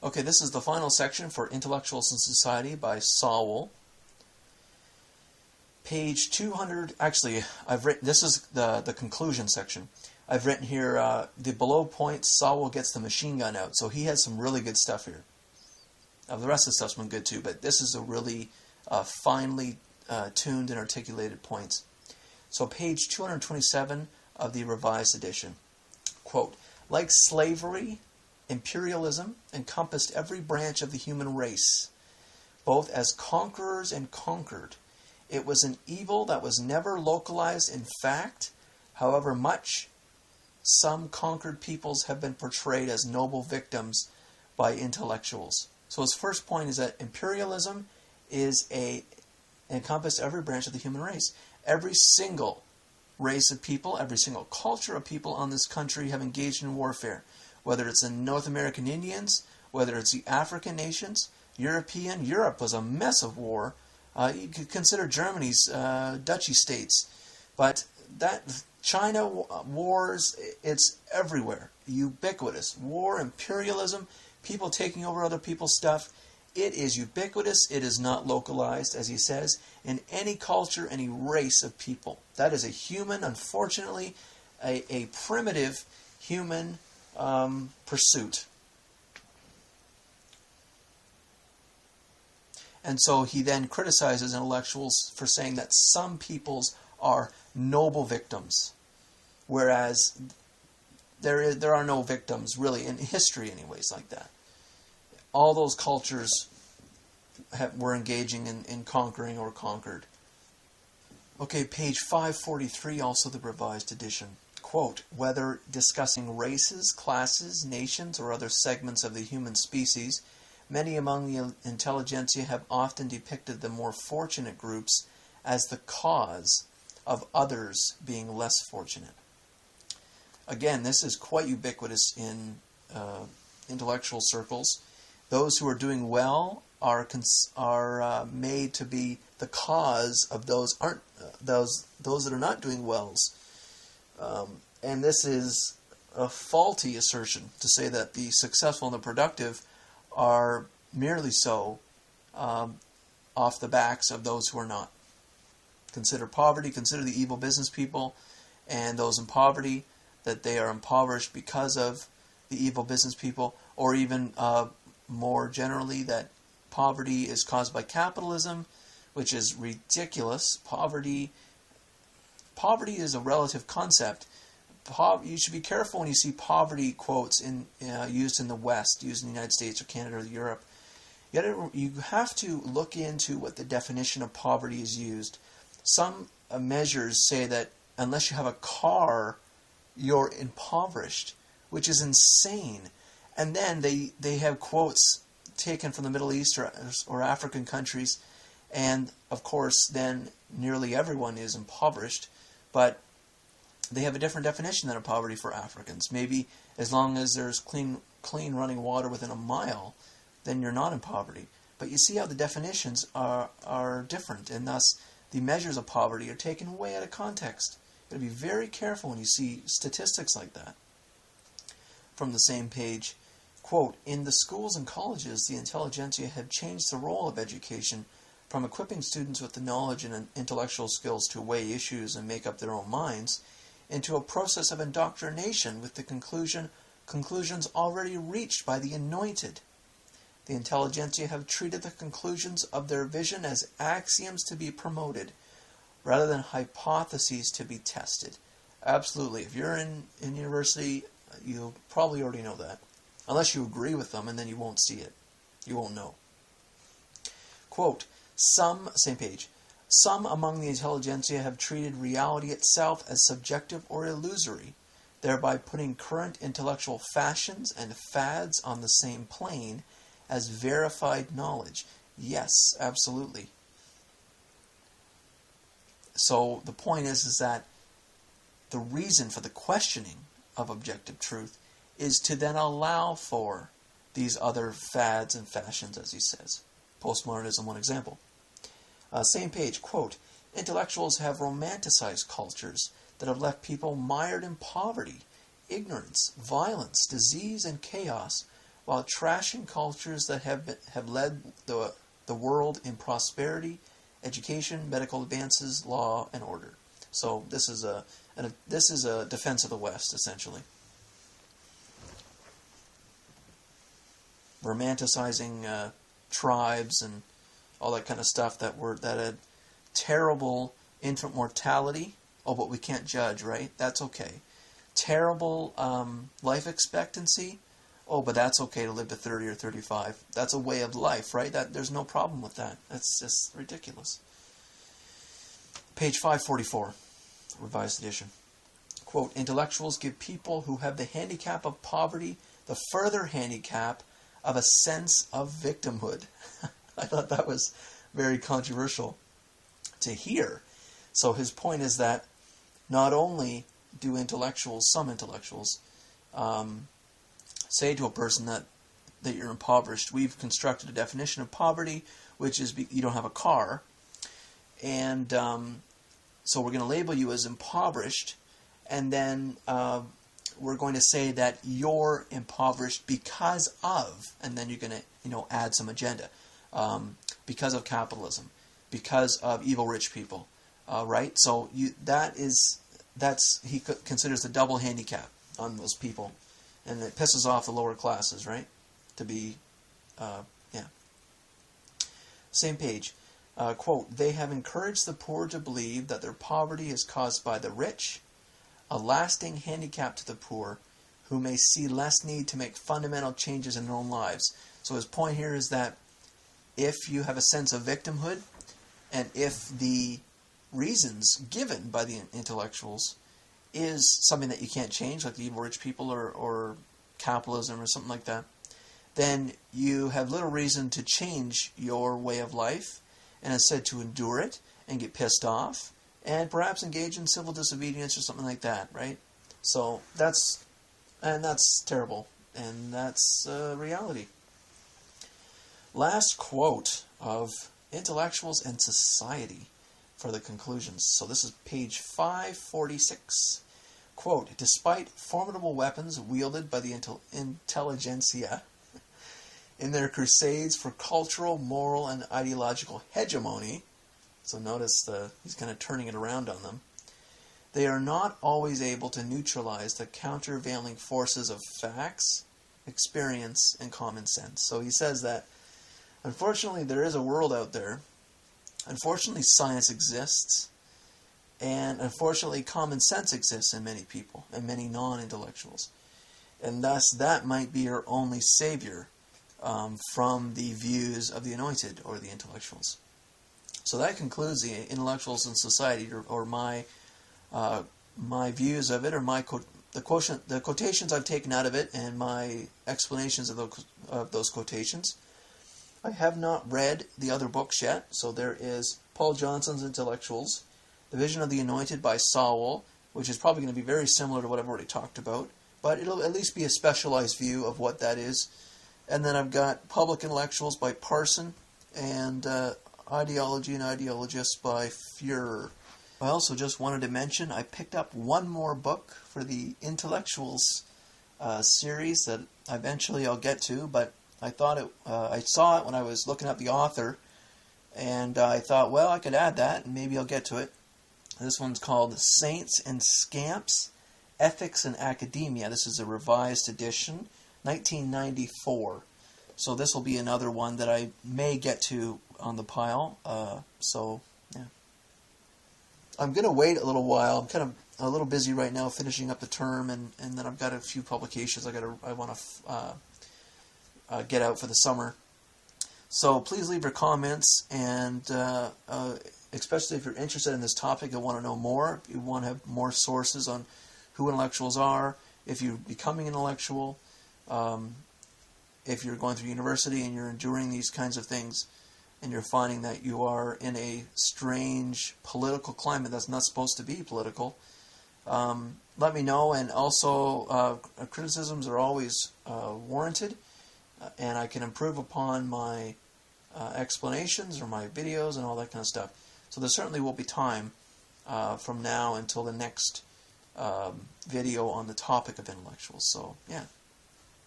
Okay, this is the final section for Intellectuals in Society by Sowell. Page 200, actually, I've written, this is the conclusion section. I've written here, the below point, Sowell gets the machine gun out. So he has some really good stuff here. The rest of the stuff's been good too, but this is a really finely tuned and articulated points. So page 227 of the Revised Edition. Quote, like slavery, imperialism encompassed every branch of the human race, both as conquerors and conquered. It was an evil that was never localized in fact, however much some conquered peoples have been portrayed as noble victims by intellectuals. So his first point is that imperialism encompassed every branch of the human race. Every single race of people, every single culture of people on this country have engaged in warfare. Whether it's the North American Indians, whether it's the African nations, Europe was a mess of war. You could consider Germany's duchy states. But that China wars, it's everywhere. Ubiquitous. War, imperialism, people taking over other people's stuff. It is ubiquitous. It is not localized, as he says, in any culture, any race of people. That is a human, unfortunately, a primitive human pursuit. And so he then criticizes intellectuals for saying that some peoples are noble victims, whereas there are no victims really in history anyways like that. All those cultures were engaging in conquering or conquered. Okay, page 543, also the Revised Edition. Quote, whether discussing races, classes, nations, or other segments of the human species, many among the intelligentsia have often depicted the more fortunate groups as the cause of others being less fortunate. Again, this is quite ubiquitous in intellectual circles. Those who are doing well are made to be the cause of those that are not doing well. And this is a faulty assertion to say that the successful and the productive are merely so off the backs of those who are not. Consider poverty, consider the evil business people and those in poverty, that they are impoverished because of the evil business people, or even more generally that poverty is caused by capitalism, which is ridiculous. Poverty is a relative concept. You should be careful when you see poverty quotes used in the West, used in the United States or Canada or Europe. You have to look into what the definition of poverty is used. Some measures say that unless you have a car, you're impoverished, which is insane. And then they have quotes taken from the Middle East or African countries, and of course then nearly everyone is impoverished, but they have a different definition than of poverty for Africans. Maybe as long as there's clean running water within a mile, then you're not in poverty. But you see how the definitions are different, and thus the measures of poverty are taken way out of context. You've got to be very careful when you see statistics like that. From the same page, quote, in the schools and colleges, the intelligentsia have changed the role of education from equipping students with the knowledge and intellectual skills to weigh issues and make up their own minds, into a process of indoctrination with the conclusions already reached by the anointed. The intelligentsia have treated the conclusions of their vision as axioms to be promoted, rather than hypotheses to be tested. Absolutely. If you're in university, you probably already know that. Unless you agree with them, and then you won't see it. You won't know. Quote, same page, some among the intelligentsia have treated reality itself as subjective or illusory, thereby putting current intellectual fashions and fads on the same plane as verified knowledge. Yes, absolutely. So the point is that the reason for the questioning of objective truth is to then allow for these other fads and fashions, as he says. Postmodernism, one example. Same page, quote, intellectuals have romanticized cultures that have left people mired in poverty, ignorance, violence, disease, and chaos, while trashing cultures that have led the world in prosperity, education, medical advances, law, and order. So this is a defense of the West, essentially. Romanticizing tribes and all that kind of stuff that had terrible infant mortality. Oh, but we can't judge, right? That's okay. Terrible life expectancy. Oh, but that's okay to live to 30 or 35. That's a way of life, right? There's no problem with that. That's just ridiculous. Page 544, Revised Edition. Quote, intellectuals give people who have the handicap of poverty the further handicap of a sense of victimhood. I thought that was very controversial to hear. So his point is that not only do some intellectuals, say to a person that you're impoverished. We've constructed a definition of poverty, which is you don't have a car. And so we're going to label you as impoverished, and then we're going to say that you're impoverished because of, and then you're going to add some agenda, because of capitalism, because of evil rich people, right? So he considers the double handicap on those people. And it pisses off the lower classes, right? To be, Same page. Quote, they have encouraged the poor to believe that their poverty is caused by the rich, a lasting handicap to the poor, who may see less need to make fundamental changes in their own lives. So his point here is that if you have a sense of victimhood, and if the reasons given by the intellectuals is something that you can't change, like the evil rich people or capitalism or something like that, then you have little reason to change your way of life, and instead to endure it and get pissed off and perhaps engage in civil disobedience or something like that, right? So that's terrible, and that's reality. Last quote of Intellectuals and Society for the conclusions. So this is page 546. Quote, despite formidable weapons wielded by the intelligentsia in their crusades for cultural, moral, and ideological hegemony, so notice he's kind of turning it around on them, they are not always able to neutralize the countervailing forces of facts, experience, and common sense. So he says that, unfortunately, there is a world out there. Unfortunately, science exists. And unfortunately, common sense exists in many people and many non-intellectuals. And thus, that might be your only savior from the views of the anointed or the intellectuals. So that concludes the Intellectuals in Society, or my views of it, or the quotations I've taken out of it, and my explanations of those quotations. I have not read the other books yet. So there is Paul Johnson's Intellectuals, The Vision of the Anointed by Sowell, which is probably going to be very similar to what I've already talked about, but it'll at least be a specialized view of what that is. And then I've got Public Intellectuals by Parson, and Ideology and Ideologists by Fuhrer. I also just wanted to mention I picked up one more book for the Intellectuals series that eventually I'll get to, but I thought I saw it when I was looking up the author, and I thought, well, I could add that, and maybe I'll get to it. This one's called Saints and Scamps, Ethics in Academia. This is a revised edition, 1994. So this will be another one that I may get to on the pile. So, yeah. I'm going to wait a little while. I'm kind of a little busy right now finishing up the term, and then I've got a few publications I want to get out for the summer. So please leave your comments, and especially if you're interested in this topic and want to know more, if you want to have more sources on who intellectuals are, if you're becoming intellectual, if you're going through university and you're enduring these kinds of things, and you're finding that you are in a strange political climate that's not supposed to be political, let me know. And also, criticisms are always warranted, and I can improve upon my explanations or my videos and all that kind of stuff. So there certainly will be time from now until the next video on the topic of intellectuals. So, yeah.